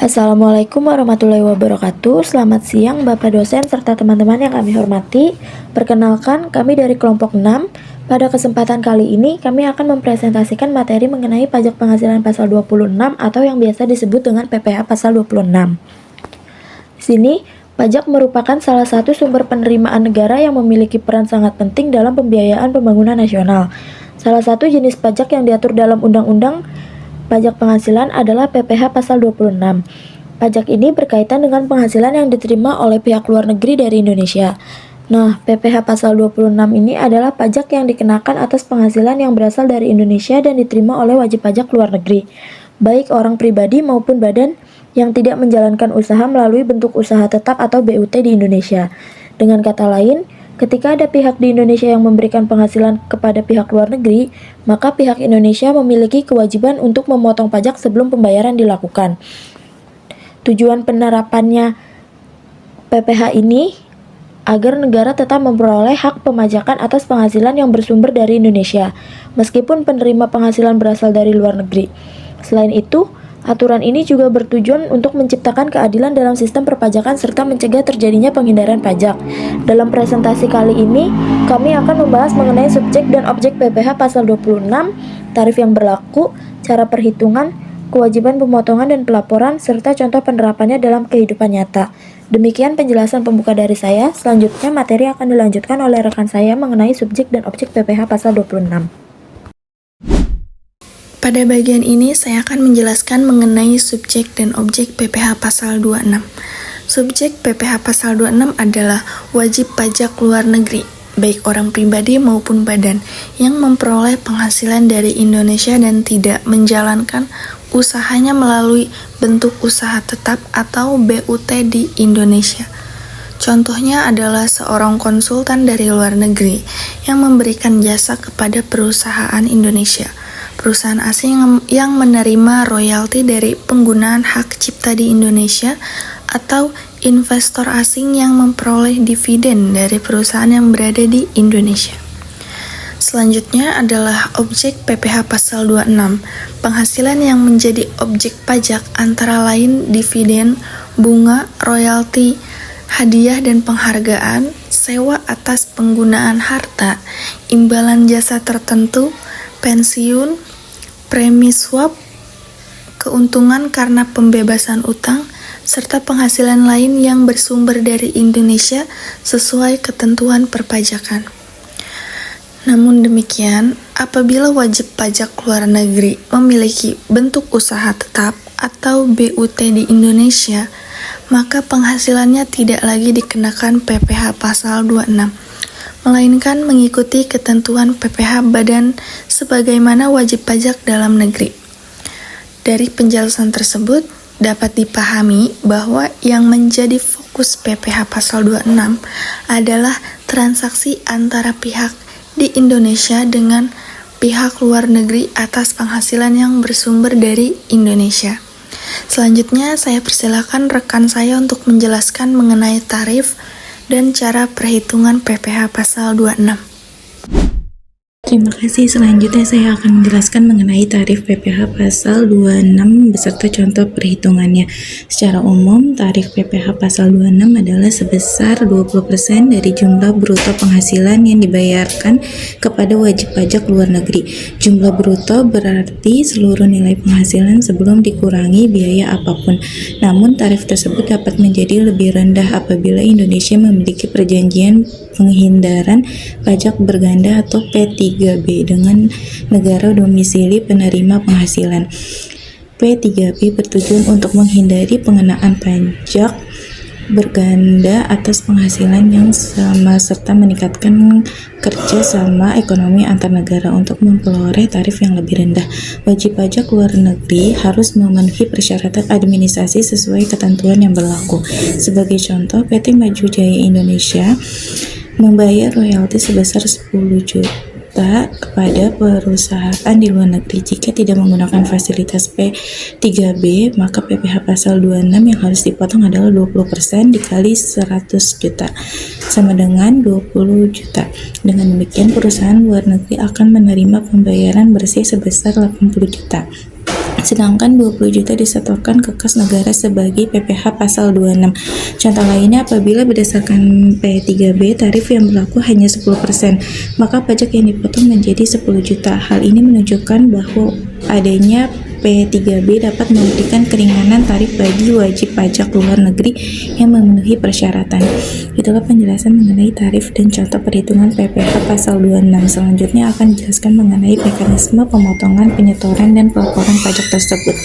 Assalamualaikum warahmatullahi wabarakatuh. Selamat siang Bapak dosen serta teman-teman yang kami hormati. Perkenalkan, kami dari kelompok 6. Pada kesempatan kali ini, kami akan mempresentasikan materi mengenai pajak penghasilan pasal 26 atau yang biasa disebut dengan PPh pasal 26. Di sini, pajak merupakan salah satu sumber penerimaan negara yang memiliki peran sangat penting dalam pembiayaan pembangunan nasional. Salah satu jenis pajak yang diatur dalam Undang-Undang Pajak Penghasilan adalah PPh pasal 26. Pajak ini berkaitan dengan penghasilan yang diterima oleh pihak luar negeri dari Indonesia. Nah, PPh pasal 26 ini adalah pajak yang dikenakan atas penghasilan yang berasal dari Indonesia dan diterima oleh wajib pajak luar negeri, baik orang pribadi maupun badan yang tidak menjalankan usaha melalui bentuk usaha tetap atau BUT di Indonesia. Dengan kata lain, ketika ada pihak di Indonesia yang memberikan penghasilan kepada pihak luar negeri, maka pihak Indonesia memiliki kewajiban untuk memotong pajak sebelum pembayaran dilakukan. Tujuan penerapannya PPh ini agar negara tetap memperoleh hak pemajakan atas penghasilan yang bersumber dari Indonesia, meskipun penerima penghasilan berasal dari luar negeri. Selain itu, aturan ini juga bertujuan untuk menciptakan keadilan dalam sistem perpajakan serta mencegah terjadinya penghindaran pajak. Dalam presentasi kali ini, kami akan membahas mengenai subjek dan objek PPh pasal 26, tarif yang berlaku, cara perhitungan, kewajiban pemotongan dan pelaporan, serta contoh penerapannya dalam kehidupan nyata. Demikian penjelasan pembuka dari saya. Selanjutnya materi akan dilanjutkan oleh rekan saya mengenai subjek dan objek PPh pasal 26. Pada bagian ini saya akan menjelaskan mengenai subjek dan objek PPh pasal 26. Subjek PPh pasal 26 adalah wajib pajak luar negeri, baik orang pribadi maupun badan yang memperoleh penghasilan dari Indonesia dan tidak menjalankan usahanya melalui bentuk usaha tetap atau BUT di Indonesia. Contohnya adalah seorang konsultan dari luar negeri yang memberikan jasa kepada perusahaan Indonesia, perusahaan asing yang menerima royalti dari penggunaan hak cipta di Indonesia, atau investor asing yang memperoleh dividen dari perusahaan yang berada di Indonesia. Selanjutnya adalah objek PPh pasal 26. Penghasilan yang menjadi objek pajak antara lain dividen, bunga, royalti, hadiah dan penghargaan, sewa atas penggunaan harta, imbalan jasa tertentu, pensiun, premi swap, keuntungan karena pembebasan utang, serta penghasilan lain yang bersumber dari Indonesia sesuai ketentuan perpajakan. Namun demikian, apabila wajib pajak luar negeri memiliki bentuk usaha tetap atau BUT di Indonesia, maka penghasilannya tidak lagi dikenakan PPh pasal 26, melainkan mengikuti ketentuan PPh badan sebagaimana wajib pajak dalam negeri. Dari penjelasan tersebut, dapat dipahami bahwa yang menjadi fokus PPh pasal 26 adalah transaksi antara pihak di Indonesia dengan pihak luar negeri atas penghasilan yang bersumber dari Indonesia. Selanjutnya, saya persilakan rekan saya untuk menjelaskan mengenai tarif dan cara perhitungan PPh pasal 26. Terima kasih. Selanjutnya saya akan menjelaskan mengenai tarif PPh pasal 26 beserta contoh perhitungannya. Secara umum, tarif PPh pasal 26 adalah sebesar 20% dari jumlah bruto penghasilan yang dibayarkan kepada wajib pajak luar negeri. Jumlah bruto berarti seluruh nilai penghasilan sebelum dikurangi biaya apapun. Namun, tarif tersebut dapat menjadi lebih rendah apabila Indonesia memiliki perjanjian penghindaran pajak berganda atau P3B dengan negara domisili penerima penghasilan. P3B bertujuan untuk menghindari pengenaan pajak berganda atas penghasilan yang sama serta meningkatkan kerjasama ekonomi antar negara untuk memperoleh tarif yang lebih rendah. Wajib pajak luar negeri harus memenuhi persyaratan administrasi sesuai ketentuan yang berlaku. Sebagai contoh, PT Maju Jaya Indonesia membayar royalti sebesar 10 juta kepada perusahaan di luar negeri. Jika tidak menggunakan fasilitas P3B, maka PPh pasal 26 yang harus dipotong adalah 20% dikali 100 juta, sama dengan 20 juta. Dengan demikian, perusahaan luar negeri akan menerima pembayaran bersih sebesar 80 juta. sedangkan 20 juta disetorkan ke kas negara sebagai PPh pasal 26. Contoh lainnya, apabila berdasarkan P3B tarif yang berlaku hanya 10%, maka pajak yang dipotong menjadi 10 juta. Hal ini menunjukkan bahwa adanya P3B dapat memberikan keringanan tarif bagi wajib pajak luar negeri yang memenuhi persyaratan. Itulah penjelasan mengenai tarif dan contoh perhitungan PPh pasal 26. Selanjutnya akan dijelaskan mengenai mekanisme pemotongan, penyetoran, dan pelaporan pajak tersebut.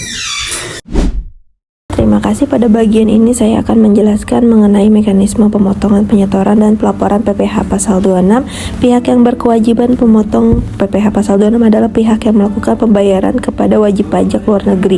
Terima kasih, pada bagian ini saya akan menjelaskan mengenai mekanisme pemotongan, penyetoran, dan pelaporan PPh pasal 26. Pihak yang berkewajiban pemotong PPh pasal 26 adalah pihak yang melakukan pembayaran kepada wajib pajak luar negeri.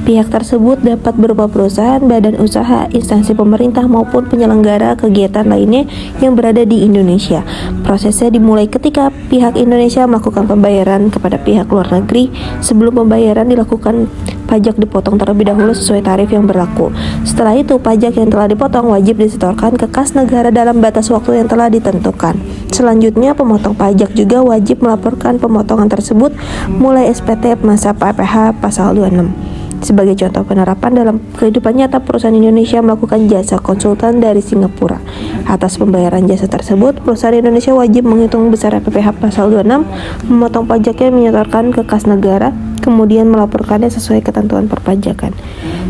Pihak tersebut dapat berupa perusahaan, badan usaha, instansi pemerintah, maupun penyelenggara kegiatan lainnya yang berada di Indonesia. Prosesnya dimulai ketika pihak Indonesia melakukan pembayaran kepada pihak luar negeri. Sebelum pembayaran dilakukan, pajak dipotong terlebih dahulu sesuai tarif yang berlaku. Setelah itu, pajak yang telah dipotong wajib disetorkan ke kas negara dalam batas waktu yang telah ditentukan. Selanjutnya, pemotong pajak juga wajib melaporkan pemotongan tersebut mulai SPT masa PPh pasal 26. Sebagai contoh penerapan dalam kehidupan nyata, perusahaan Indonesia melakukan jasa konsultan dari Singapura. Atas pembayaran jasa tersebut, perusahaan Indonesia wajib menghitung besaran PPh pasal 26, memotong pajaknya, menyetorkan ke kas negara, kemudian melaporkannya sesuai ketentuan perpajakan.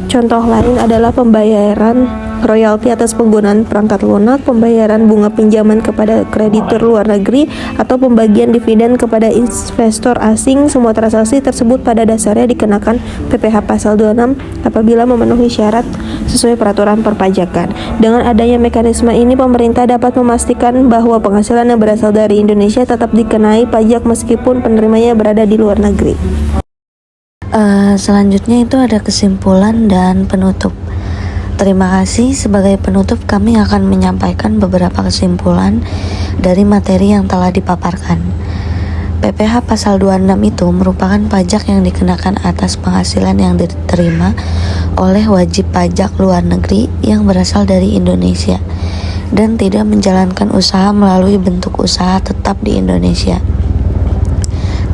Contoh lain adalah pembayaran royalti atas penggunaan perangkat lunak, pembayaran bunga pinjaman kepada kreditur luar negeri, atau pembagian dividen kepada investor asing. Semua transaksi tersebut pada dasarnya dikenakan PPh pasal 26 apabila memenuhi syarat sesuai peraturan perpajakan. Dengan adanya mekanisme ini, pemerintah dapat memastikan bahwa penghasilan yang berasal dari Indonesia tetap dikenai pajak meskipun penerimanya berada di luar negeri. Selanjutnya itu ada kesimpulan dan penutup. Terima kasih. Sebagai penutup, kami akan menyampaikan beberapa kesimpulan dari materi yang telah dipaparkan. PPh pasal 26 itu merupakan pajak yang dikenakan atas penghasilan yang diterima oleh wajib pajak luar negeri yang berasal dari Indonesia dan tidak menjalankan usaha melalui bentuk usaha tetap di Indonesia.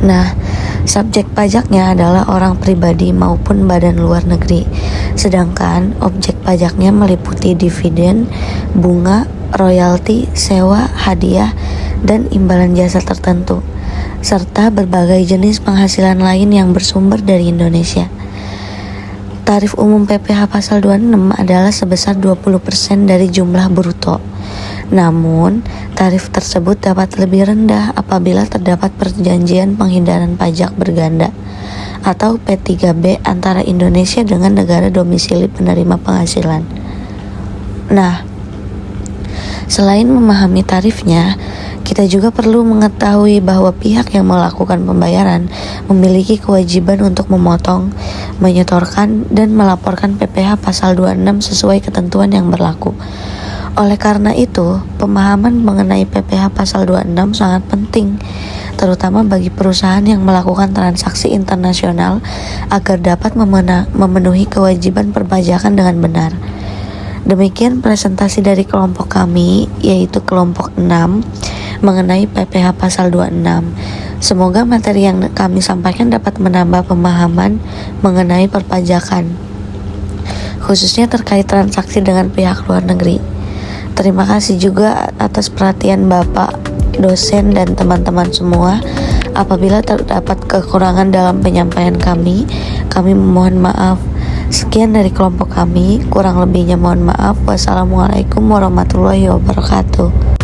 Nah, subjek pajaknya adalah orang pribadi maupun badan luar negeri, sedangkan objek pajaknya meliputi dividen, bunga, royalti, sewa, hadiah, dan imbalan jasa tertentu, serta berbagai jenis penghasilan lain yang bersumber dari Indonesia. Tarif umum PPh pasal 26 adalah sebesar 20% dari jumlah bruto. Namun, tarif tersebut dapat lebih rendah apabila terdapat perjanjian penghindaran pajak berganda atau P3B antara Indonesia dengan negara domisili penerima penghasilan. Nah, selain memahami tarifnya, kita juga perlu mengetahui bahwa pihak yang melakukan pembayaran memiliki kewajiban untuk memotong, menyetorkan, dan melaporkan PPh pasal 26 sesuai ketentuan yang berlaku. Oleh karena itu, pemahaman mengenai PPh pasal 26 sangat penting, terutama bagi perusahaan yang melakukan transaksi internasional agar dapat memenuhi kewajiban perpajakan dengan benar. Demikian presentasi dari kelompok kami, yaitu kelompok 6, mengenai PPh pasal 26. Semoga materi yang kami sampaikan dapat menambah pemahaman mengenai perpajakan, khususnya terkait transaksi dengan pihak luar negeri. Terima kasih juga atas perhatian Bapak, dosen, dan teman-teman semua. Apabila terdapat kekurangan dalam penyampaian kami memohon maaf. Sekian dari kelompok kami, kurang lebihnya mohon maaf. Wassalamualaikum warahmatullahi wabarakatuh.